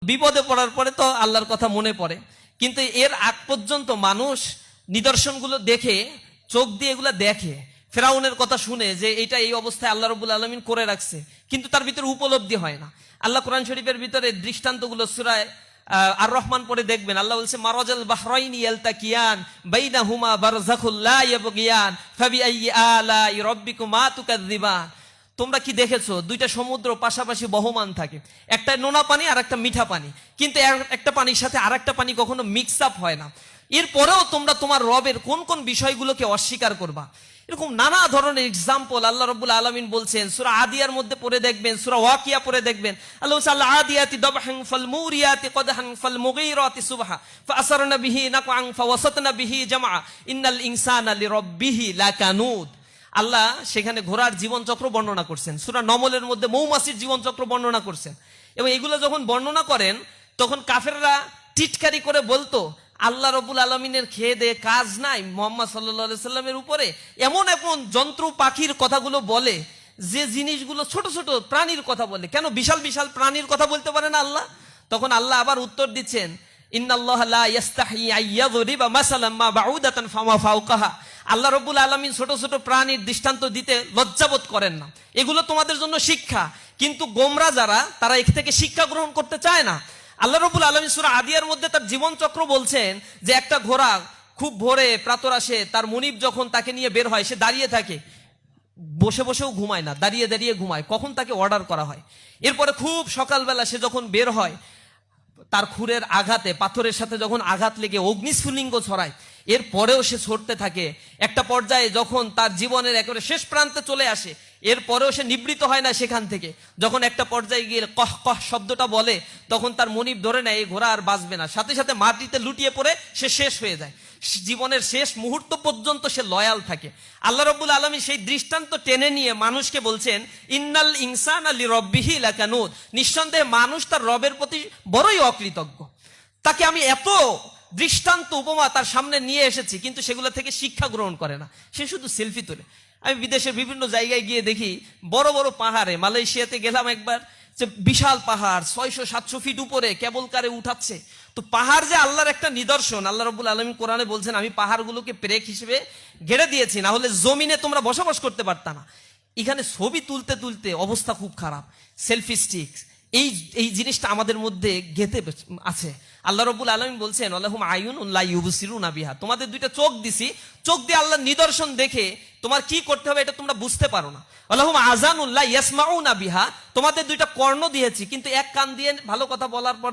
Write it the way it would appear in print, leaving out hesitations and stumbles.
বিপদে পড়ার পরে তো আল্লাহর কথা মনে পড়ে, কিন্তু এর আগ পর্যন্ত মানুষ নিদর্শনগুলো দেখে, চোখ দিয়ে এগুলো দেখে, ফেরাউনের কথা শুনে যে এটা এই অবস্থায় আল্লাহ রাব্বুল আলামিন করে রাখছে, কিন্তু তার ভিতরে উপলব্ধি হয় না। আল্লাহ কোরআন শরীফের ভিতরে দৃষ্টান্তগুলো সূরা আর রহমান পড়ে দেখবেন, আল্লাহ বলছে মারাজাল বাহরাইনি ইয়ালতাকিয়ান বাইনাহুমা বারযাখুল লা ইয়াবগিয়ান ফাবিআইয়ি আলাই রাব্বিকুমা তুকাযযিবান। তোমরা কি দেখেছো দুইটা সমুদ্র পাশাপাশি বহমান থাকে, একটা নোনা পানি আর একটা মিঠা পানি, কিন্তু একটা পানির সাথে আর একটা পানি কখনো মিক্স আপ হয় না। এরপরেও তোমরা তোমার রবের কোন কোন বিষয়গুলোকে অস্বীকার করবা? এরকম নানা ধরনের এক্সাম্পল আল্লাহ রাব্বুল আলামিন বলছেন। সূরা আদিয়ার মধ্যে পড়ে দেখবেন, সূরা ওয়াকিয়া পড়ে দেখবেন, আল্লাহ বলছে আল আদিয়াতি দাবহান ফাল মুরিয়াতি কদহান ফাল মুগীরাতি সুবহা ফাআসারনা বিহি নাকআন ফাওয়াসাতনা বিহি জামআ ইন্নাল ইনসানা লিরাব্বিহি লাকানুদ। আল্লাহ সেখানে ঘোড়ার জীবন চক্র বর্ণনা করছেন, সূরা নমলের মধ্যে মৌমাছির জীবন চক্র বর্ণনা করছেন। এবং এগুলো যখন বর্ণনা করেন তখন কাফেররা টিটকারি করে বলতো আল্লাহ রাব্বুল আলামিনের খেয়ে দিয়ে কাজ নাই মুহাম্মদ সাল্লাল্লাহু আলাইহি সাল্লামের উপরে? এমন এমন যন্ত্র পাখির কথাগুলো বলে, যে জিনিসগুলো ছোট ছোট প্রাণীর কথা বলে, কেন বিশাল বিশাল প্রাণীর কথা বলতে পারে না আল্লাহ? তখন আল্লাহ আবার উত্তর দিচ্ছেন, ইন্নাল্লাহা লা ইস্তাহি আইয়াযরিবা মাসালাম মা বাউদাতান ফামা ফাওকাহা। আল্লাহ রাব্বুল আলামিন ছোট ছোট প্রাণীর দৃষ্টান্ত দিতে লজ্জাবোধ করেন না, এগুলো তোমাদের জন্য শিক্ষা। কিন্তু গোমরা যারা, তারা এর থেকে শিক্ষা গ্রহণ করতে চায় না। আল্লাহ রাব্বুল আলামিন সূরা আদিয়ার মধ্যে তার জীবন চক্র বলছেন যে একটা ঘোড়া খুব ভোরে প্রাতরাশে তার মুনিব যখন তাকে নিয়ে বের হয়, সে দাঁড়িয়ে থাকে, বসে বসেও ঘুমায় না, দাঁড়িয়ে দাঁড়িয়ে ঘুমায়, কখন তাকে অর্ডার করা হয়। এরপরে খুব সকালবেলা সে যখন বের হয়, তার খুরের আঘাতে, পাথরের সাথে যখন আঘাত লেগে অগ্নিস্ফুলিঙ্গ ছড়ায়, এরপরেও সে ছড়তে থাকে। একটা পর্যায়ে যখন তার জীবনের একেবারে শেষ প্রান্তে চলে আসে, এরপরেও সে নিবৃত হয় না সেখান থেকে। যখন একটা পর্যায়ে গিয়ে কহ কহ শব্দটা বলে, তখন তার মনিব ধরে নেয় এই ঘোড়া আর বাঁচবে না, সাথে সাথে মাটিতে লুটিয়ে পড়ে সে শেষ হয়ে যায়। জীবনের শেষ মুহূর্ত পর্যন্ত সে লয়াল থাকে। আল্লাহ রাব্বুল আলামিন সেই দৃষ্টান্ত টেনে নিয়ে মানুষকে বলছেন, ইন্নাল ইনসানা লিরাব্বিহি লাকানুদ। নিঃসন্দেহে মানুষ তার রবের প্রতি বড়ই অকৃতজ্ঞ। তাকে আমি এত দৃষ্টান্ত উপমা তার সামনে নিয়ে এসেছি, কিন্তু সেগুলো থেকে শিক্ষা গ্রহণ করে না, সে শুধু সেলফি তোলে। আমি বিদেশের বিভিন্ন জায়গায় গিয়ে দেখি বড় বড় পাহাড়ে, মালয়েশিয়াতে গেলাম একবার, যে বিশাল পাহাড় 600-700 ফিট উপরে কেবল কারে উঠাচ্ছে। তো পাহাড় যে আল্লাহর একটা নিদর্শন, আল্লাহ রাব্বুল আলামিন কোরআনে বলছেন আমি পাহাড়গুলোকে পেরেক হিসেবে গেড়ে দিয়েছি, না হলে জমিনে তোমরা বসবাস করতে পারতা না। এখানে ছবি তুলতে তুলতে অবস্থা খুব খারাপ, সেলফি স্টিক, এই জিনিসটা আমাদের মধ্যে গেঁথে আছে। আল্লাহ রাব্বুল আলামিন বলছেন আল্লাহুম আয়ুনুন লা ইউবসিরুনা বিহা, তোমাদের দুইটা চোখ দিছি, চোখ দিয়ে আল্লাহর নিদর্শন দেখে তোমার কি করতে হবে এটা তোমরা বুঝতে পারো না। আল্লাহুম আযানুন লা ইয়াসমাউনা বিহা, তোমাদের দুইটা কর্ণ দিয়েছি, কিন্তু এক কান দিয়ে ভালো কথা বলার পর